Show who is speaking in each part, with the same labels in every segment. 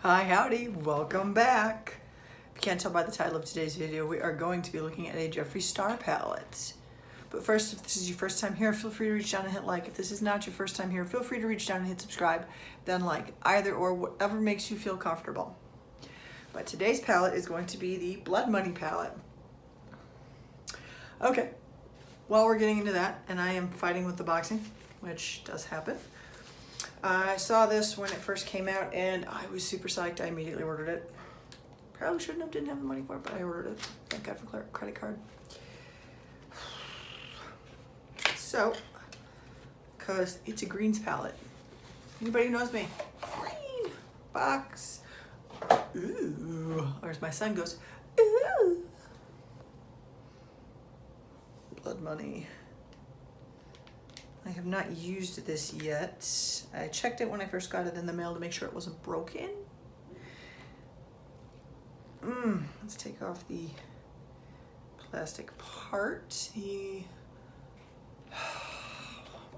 Speaker 1: Hi, howdy, welcome back. If you can't tell by the title of today's video, we are going to be looking at a Jeffree Star palette. But first, if this is your first time here, feel free to reach down and hit like. If this is not your first time here, feel free to reach down and hit subscribe, then like, either or, whatever makes you feel comfortable. But today's palette is going to be the Blood Money palette. Okay, while we're getting into that, and I am fighting with the boxing, which does happen. I saw this when it first came out and I was super psyched. I immediately ordered it. Probably shouldn't have, didn't have the money for it, but I ordered it. Thank God for credit card. So, because it's a greens palette. Anybody who knows me? Green box. Ooh, or as my son goes, ooh. Blood Money. I have not used this yet. I checked it when I first got it in the mail to make sure it wasn't broken. Let's take off the plastic part, the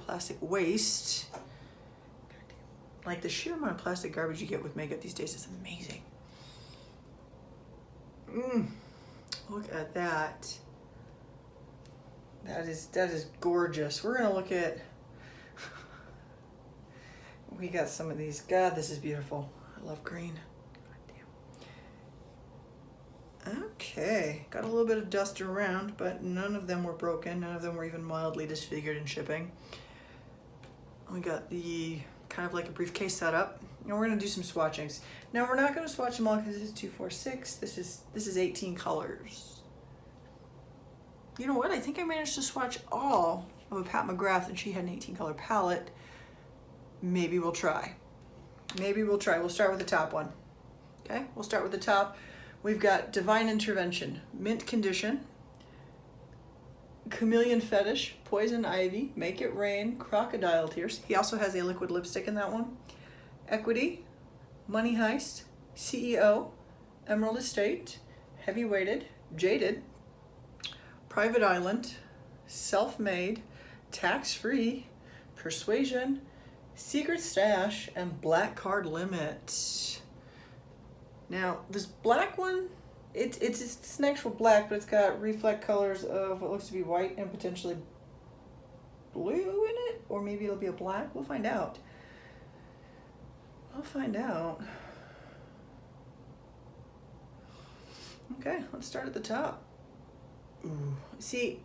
Speaker 1: plastic waste. Like the sheer amount of plastic garbage you get with makeup these days is amazing. Look at that. That is gorgeous. We're gonna look at, we got some of these. God, this is beautiful. I love green. God damn. Okay, got a little bit of dust around, but none of them were broken. None of them were even mildly disfigured in shipping. We got the kind of like a briefcase setup. And we're gonna do some swatchings. Now we're not gonna swatch them all because this is 2, 4, 6. This is 18 colors. You know what? I think I managed to swatch all of a Pat McGrath and she had an 18 color palette. Maybe we'll try. Maybe we'll try. We'll start with the top one. Okay, we'll start with the top. We've got Divine Intervention, Mint Condition, Chameleon Fetish, Poison Ivy, Make It Rain, Crocodile Tears. He also has a liquid lipstick in that one. Equity, Money Heist, CEO, Emerald Estate, Heavy Weighted, Jaded, Private Island, Self-Made, Tax-Free, Persuasion, Secret Stash, and Black Card Limit. Now, this black one, it's an actual black, but it's got reflect colors of what looks to be white and potentially blue in it, or maybe it'll be a black. We'll find out. We'll find out. Okay, let's start at the top. Ooh. See,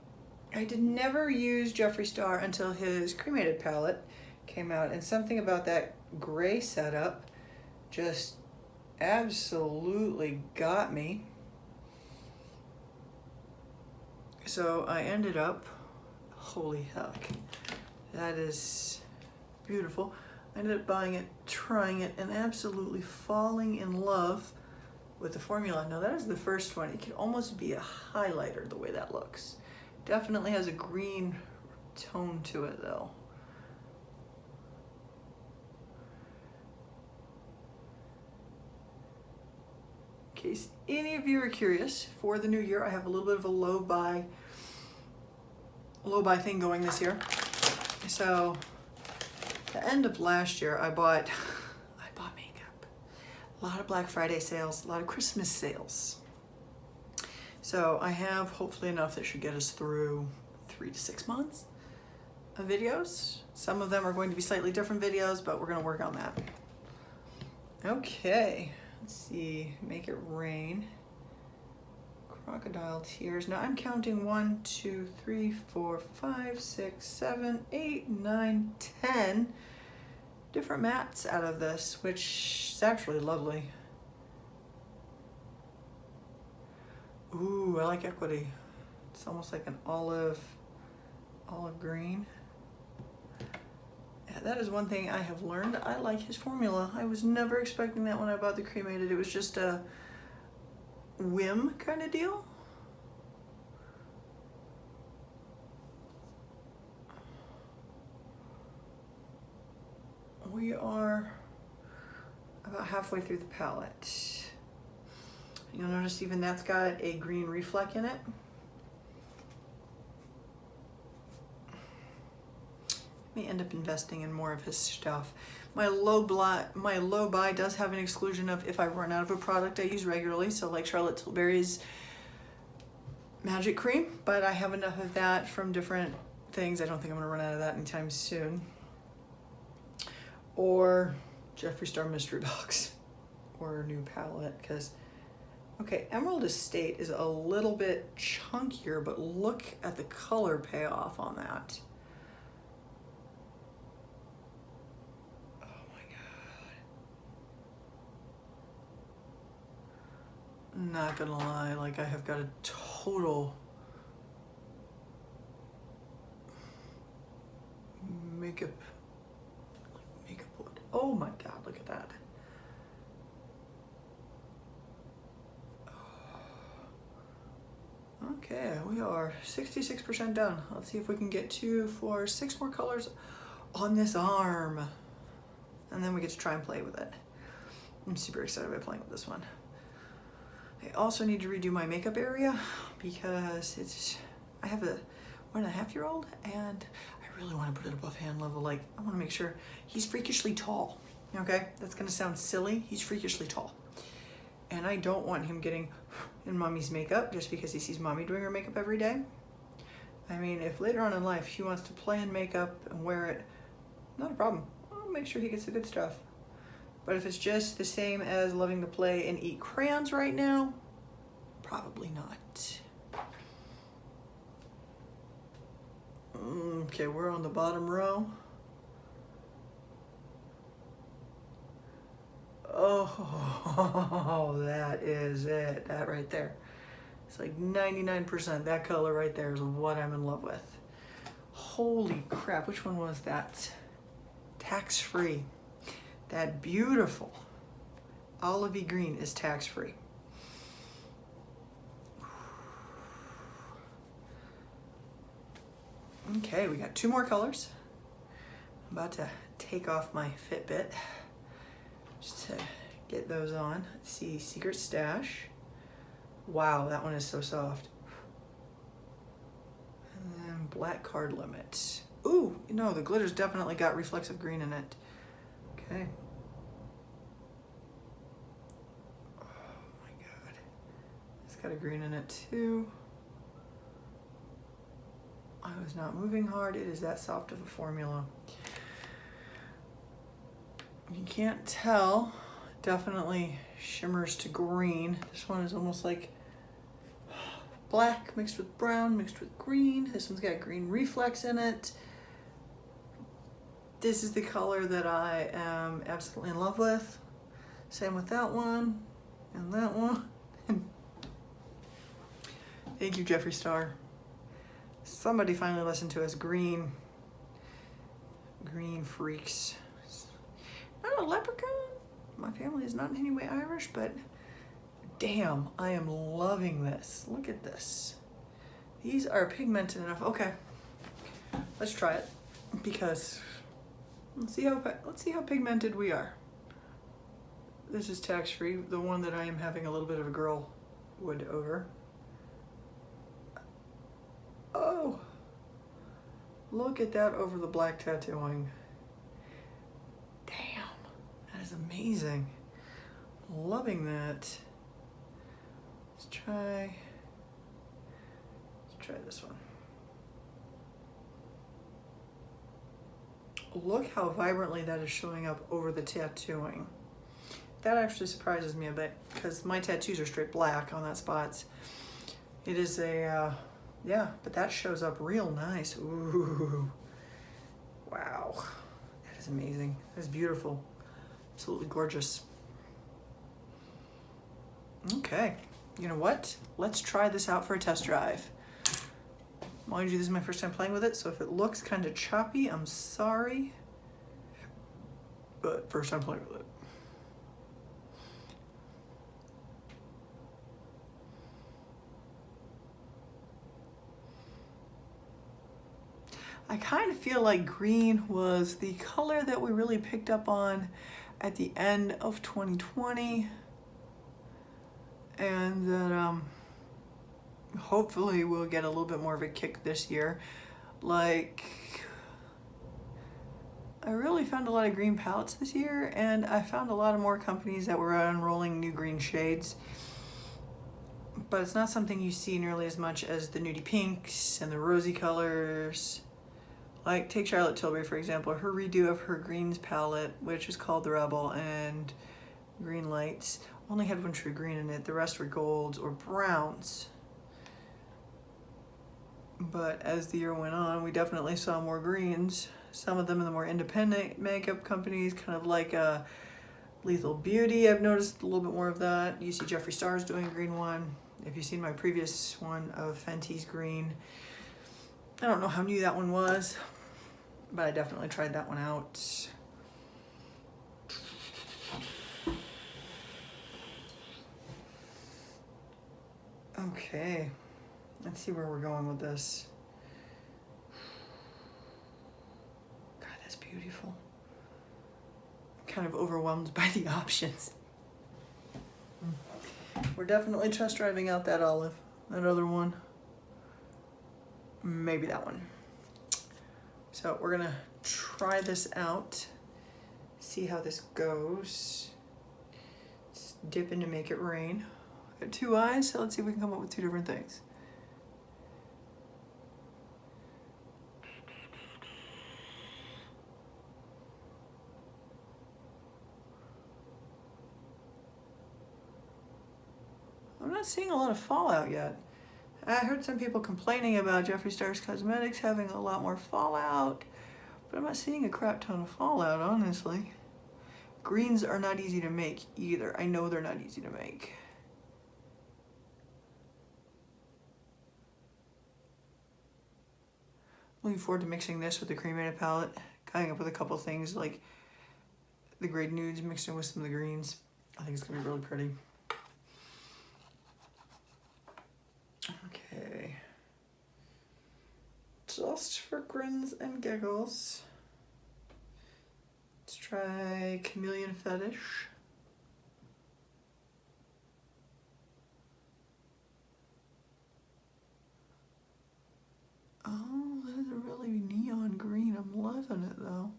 Speaker 1: I did never use Jeffree Star until his cremated palette came out, and something about that gray setup just absolutely got me. So I ended up, holy heck, that is beautiful. I ended up buying it, trying it, and absolutely falling in love with the formula. Now that is the first one. It could almost be a highlighter the way that looks. Definitely has a green tone to it though. In case any of you are curious, for the new year I have a little bit of a low buy thing going this year. So the end of last year I bought makeup. A lot of Black Friday sales, a lot of Christmas sales. So I have hopefully enough that should get us through 3 to 6 months of videos. Some of them are going to be slightly different videos, but we're gonna work on that. Okay, let's see, Make It Rain. Crocodile Tears. Now I'm counting 1, 2, 3, 4, 5, 6, 7, 8, 9, 10 different mattes out of this, which is actually lovely. Ooh, I like Equity. It's almost like an olive green. Yeah, that is one thing I have learned. I like his formula. I was never expecting that when I bought the cremated. It was just a whim kind of deal. We are about halfway through the palette. You'll notice even that's got a green reflect in it. may end up investing in more of his stuff. My low buy does have an exclusion of if I run out of a product I use regularly, so like Charlotte Tilbury's Magic Cream, but I have enough of that from different things. I don't think I'm gonna run out of that anytime soon. Or Jeffree Star Mystery Box, or a new palette, because, okay, Emerald Estate is a little bit chunkier, but look at the color payoff on that. Not gonna lie, like I have got a total makeup wood. Oh my god, look at that. Okay, we are 66% done. Let's see if we can get 2, 4, 6 more colors on this arm. And then we get to try and play with it. I'm super excited about playing with this one. I also need to redo my makeup area because I have a 1.5-year-old and I really want to put it above hand level. Like, I want to make sure he's freakishly tall. Okay, that's gonna sound silly. He's freakishly tall. And I don't want him getting in mommy's makeup just because he sees mommy doing her makeup every day. I mean, if later on in life he wants to play in makeup and wear it, not a problem. I'll make sure he gets the good stuff. But if it's just the same as loving to play and eat crayons right now, probably not. Okay, we're on the bottom row. Oh, that is it. That right there. It's like 99%. That color right there is what I'm in love with. Holy crap, which one was that? Tax-free. That beautiful olivey green is tax-free. Okay, we got 2 more colors. I'm about to take off my Fitbit just to get those on. Let's see, Secret Stash. Wow, that one is so soft. And then Black Card Limit. Ooh, no, the glitter's definitely got reflexive green in it. Okay. Oh my god. It's got a green in it too. I was not moving hard. It is that soft of a formula. You can't tell. Definitely shimmers to green. This one is almost like black mixed with brown mixed with green. This one's got green reflex in it. This is the color that I am absolutely in love with. Same with that one and that one. Thank you, Jeffree Star. Somebody finally listened to us green freaks. Not a leprechaun. My family is not in any way Irish, but damn, I am loving this. Look at this. These are pigmented enough. Okay, let's try it because let's see how pigmented we are. This is tax-free, the one that I am having a little bit of a girl wood over. Oh, look at that over the black tattooing. Damn, that is amazing. Loving that. Let's try this one. Look how vibrantly that is showing up over the tattooing. That actually surprises me a bit because my tattoos are straight black on that spots. It is a, yeah, but that shows up real nice. Ooh, wow, that is amazing. That is beautiful, absolutely gorgeous. Okay, you know what? Let's try this out for a test drive. Mind you, this is my first time playing with it, so if it looks kind of choppy, I'm sorry, but first time playing with it. I kind of feel like green was the color that we really picked up on at the end of 2020, and that hopefully we'll get a little bit more of a kick this year. Like, I really found a lot of green palettes this year, and I found a lot of more companies that were unrolling new green shades. But it's not something you see nearly as much as the nudie pinks and the rosy colors. Like, take Charlotte Tilbury, for example. Her redo of her greens palette, which is called the Rebel, and Green Lights, only had one true green in it. The rest were golds or browns. But as the year went on, we definitely saw more greens. Some of them in the more independent makeup companies, kind of like Lethal Beauty. I've noticed a little bit more of that. You see Jeffree Star's doing a green one. If you've seen my previous one of Fenty's green, I don't know how new that one was, but I definitely tried that one out. Okay, let's see where we're going with this. God, that's beautiful. I'm kind of overwhelmed by the options. We're definitely test driving out that olive. That other one, maybe that one. So we're gonna try this out, see how this goes. Let's dip in to make it rain. Got two eyes, so let's see if we can come up with two different things. I'm not seeing a lot of fallout yet. I heard some people complaining about Jeffree Star's Cosmetics having a lot more fallout, but I'm not seeing a crap ton of fallout, honestly. Greens are not easy to make either. I know they're not easy to make. Looking forward to mixing this with the cremated palette, coming up with a couple things like the grade nudes mixed in with some of the greens. I think it's gonna be really pretty. Okay. Just for grins and giggles, let's try Chameleon Fetish. Oh, that is a really neon green. I'm loving it though.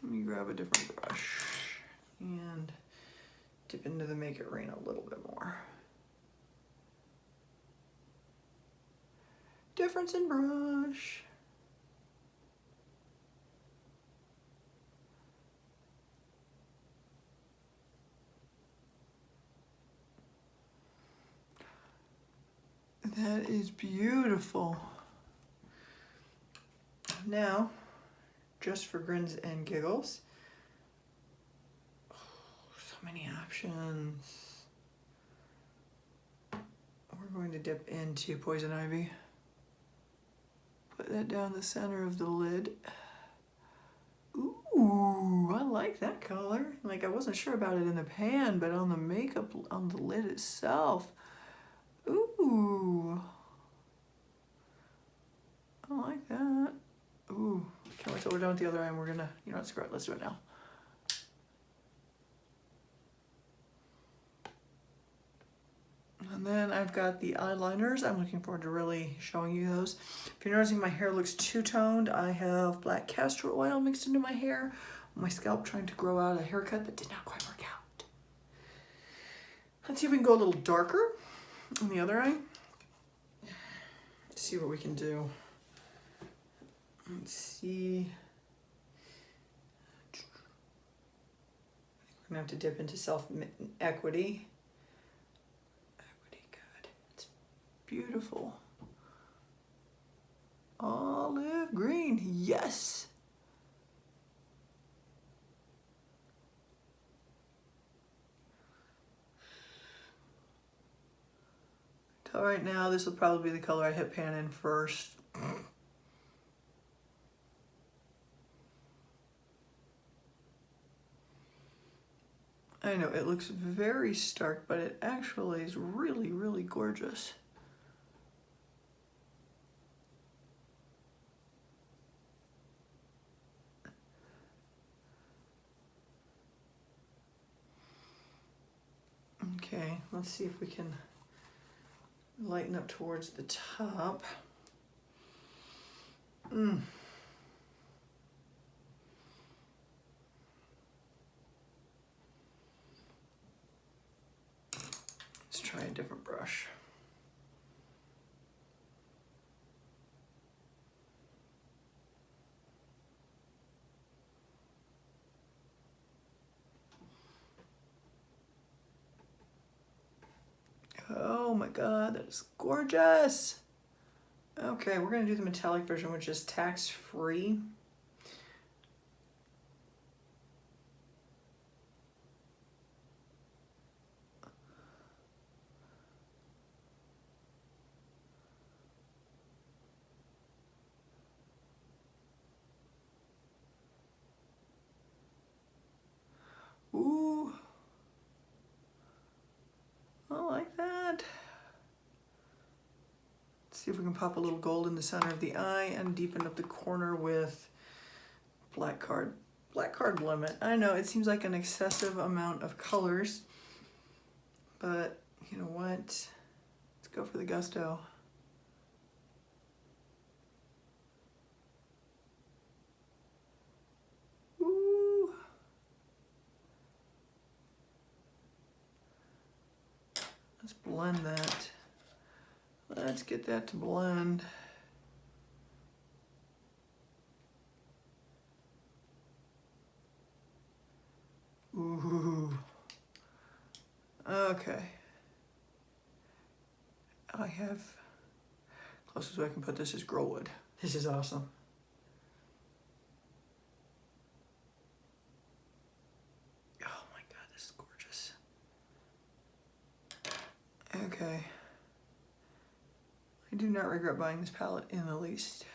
Speaker 1: Let me grab a different brush and dip into the Make It Rain a little bit more. Difference in brush. That is beautiful. Now, just for grins and giggles. Oh, so many options. We're going to dip into Poison Ivy. Put that down the center of the lid. Ooh, I like that color. Like, I wasn't sure about it in the pan, but on the makeup, on the lid itself. Ooh. I like that. Ooh. Can't wait till we're done with the other eye and we're gonna, you know what, screw it, let's do it now. And then I've got the eyeliners. I'm looking forward to really showing you those. If you're noticing my hair looks two-toned, I have black castor oil mixed into my hair. My scalp trying to grow out a haircut that did not quite work out. Let's see if we can go a little darker on the other eye. Let's see what we can do. Let's see. I think we're gonna have to dip into self-equity. Equity, good. It's beautiful. Olive green, yes. Till right now, this will probably be the color I hit pan in first. I know it looks very stark, but it actually is really, really gorgeous. Okay, let's see if we can Lighten up towards the top. Let's try a different brush. Oh my God, that is gorgeous. Okay, we're gonna do the metallic version, which is tax-free. Ooh, I like that. Let's see if we can pop a little gold in the center of the eye and deepen up the corner with black card. Black card limit. I know it seems like an excessive amount of colors, but you know what? Let's go for the gusto. Ooh. Let's blend that. Let's get that to blend. Ooh. Okay. I have, closest way I can put this is Growwood. This is awesome. Oh my God, this is gorgeous. Okay. I do not regret buying this palette in the least.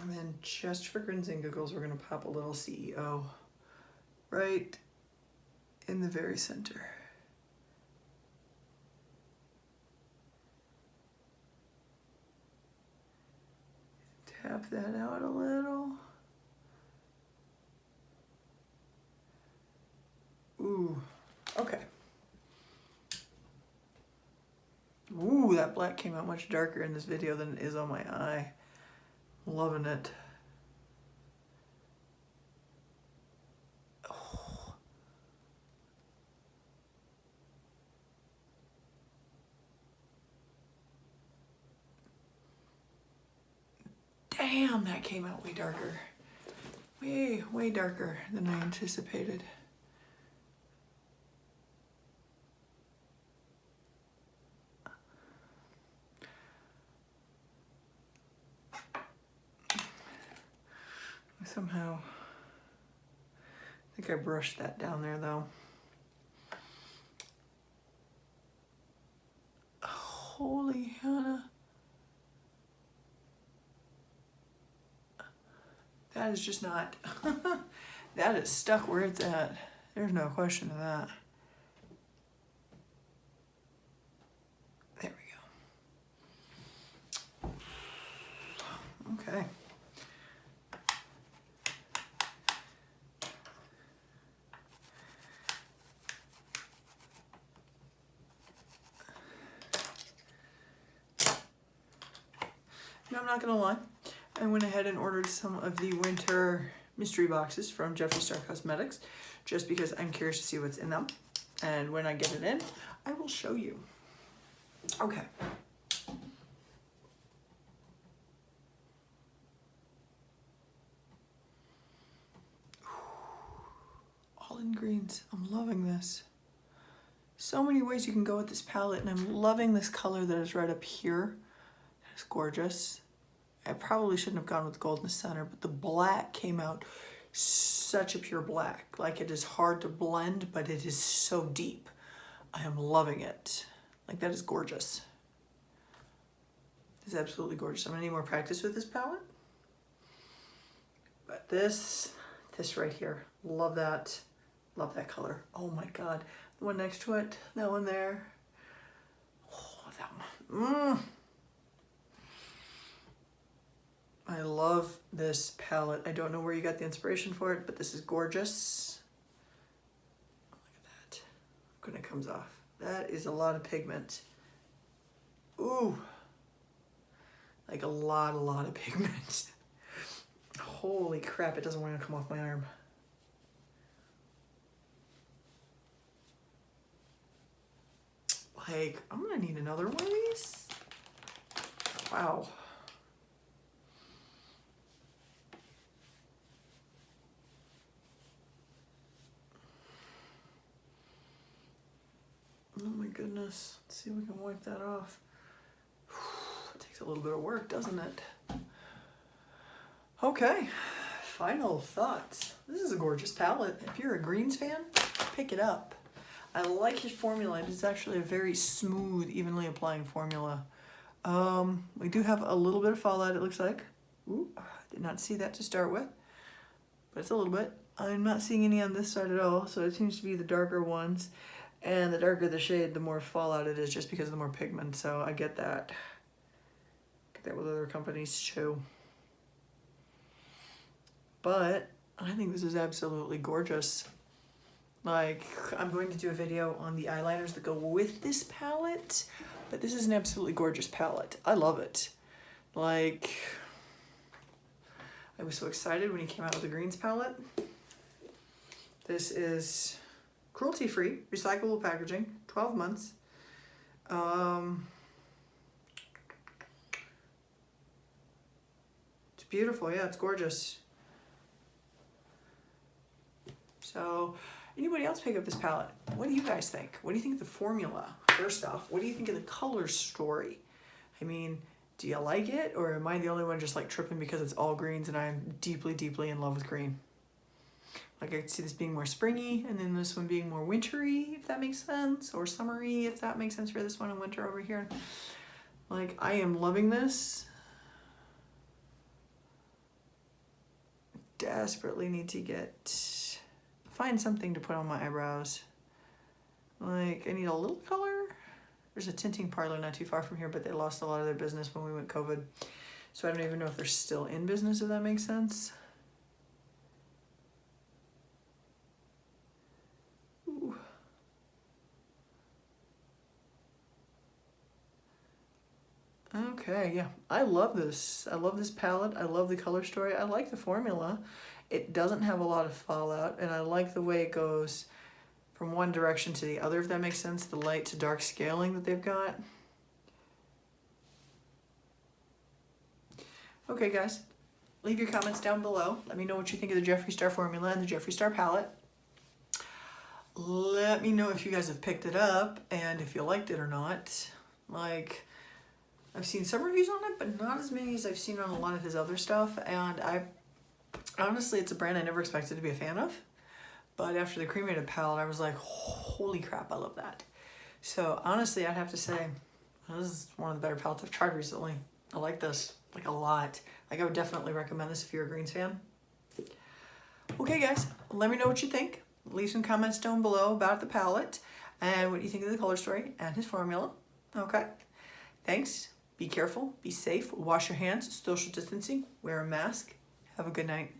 Speaker 1: And then just for grins and giggles, we're gonna pop a little CEO right in the very center. Tap that out a little. Ooh, okay. Ooh, that black came out much darker in this video than it is on my eye. Loving it. Oh. Damn, that came out way darker. Way darker than I anticipated. Somehow, I think I brushed that down there though. Holy Hannah. That is just not, that is stuck where it's at. There's no question of that. There we go. Okay. Now, I'm not gonna lie, I went ahead and ordered some of the winter mystery boxes from Jeffree Star Cosmetics just because I'm curious to see what's in them. And when I get it in, I will show you. Okay. All in greens. I'm loving this. So many ways you can go with this palette, and I'm loving this color that is right up here. It's gorgeous. I probably shouldn't have gone with gold in the center, but the black came out such a pure black. Like, it is hard to blend, but it is so deep. I am loving it. Like, that is gorgeous. It's absolutely gorgeous. I'm gonna need more practice with this palette. But this right here, love that. Love that color. Oh my God. The one next to it, that one there. Oh, that one. I love this palette. I don't know where you got the inspiration for it, but this is gorgeous. Look at that. Look when it comes off. That is a lot of pigment. Ooh. Like a lot of pigment. Holy crap, it doesn't want to come off my arm. Like, I'm gonna need another one of these. Wow. Oh my goodness. Let's see if we can wipe that off. It takes a little bit of work, doesn't it? Okay, final thoughts. This is a gorgeous palette. If you're a greens fan, pick it up. I like his formula. It's actually a very smooth, evenly applying formula. We do have a little bit of fallout, it looks like. Ooh, did not see that to start with, but it's a little bit. I'm not seeing any on this side at all, so it seems to be the darker ones. And the darker the shade, the more fallout it is, just because of the more pigment, so I get that. Get that with other companies too. But I think this is absolutely gorgeous. Like, I'm going to do a video on the eyeliners that go with this palette, but this is an absolutely gorgeous palette. I love it. Like, I was so excited when he came out with the greens palette. This is cruelty-free, recyclable packaging, 12 months. It's beautiful, yeah, it's gorgeous. So, anybody else pick up this palette? What do you guys think? What do you think of the formula? First off, what do you think of the color story? I mean, do you like it, or am I the only one just like tripping because it's all greens and I'm deeply, deeply in love with green? Like, I could see this being more springy, and then this one being more wintry, if that makes sense, or summery, if that makes sense for this one, and winter over here. Like, I am loving this. Desperately need to find something to put on my eyebrows. Like, I need a little color. There's a tinting parlor not too far from here, but they lost a lot of their business when we went COVID. So I don't even know if they're still in business, if that makes sense. Ooh. Okay, yeah, I love this. I love this palette. I love the color story. I like the formula. It doesn't have a lot of fallout, and I like the way it goes from one direction to the other, if that makes sense, the light to dark scaling that they've got. Okay, guys, leave your comments down below. Let me know what you think of the Jeffree Star formula and the Jeffree Star palette. Let me know if you guys have picked it up and if you liked it or not. Like, I've seen some reviews on it, but not as many as I've seen on a lot of his other stuff, and honestly, it's a brand I never expected to be a fan of. But after the cremated palette, I was like, holy crap, I love that. So honestly, I'd have to say, this is one of the better palettes I've tried recently. I like this, like, a lot. Like, I would definitely recommend this if you're a greens fan. Okay, guys, let me know what you think. Leave some comments down below about the palette and what you think of the color story and his formula. Okay, thanks. Be careful, be safe, wash your hands, social distancing, wear a mask. Have a good night.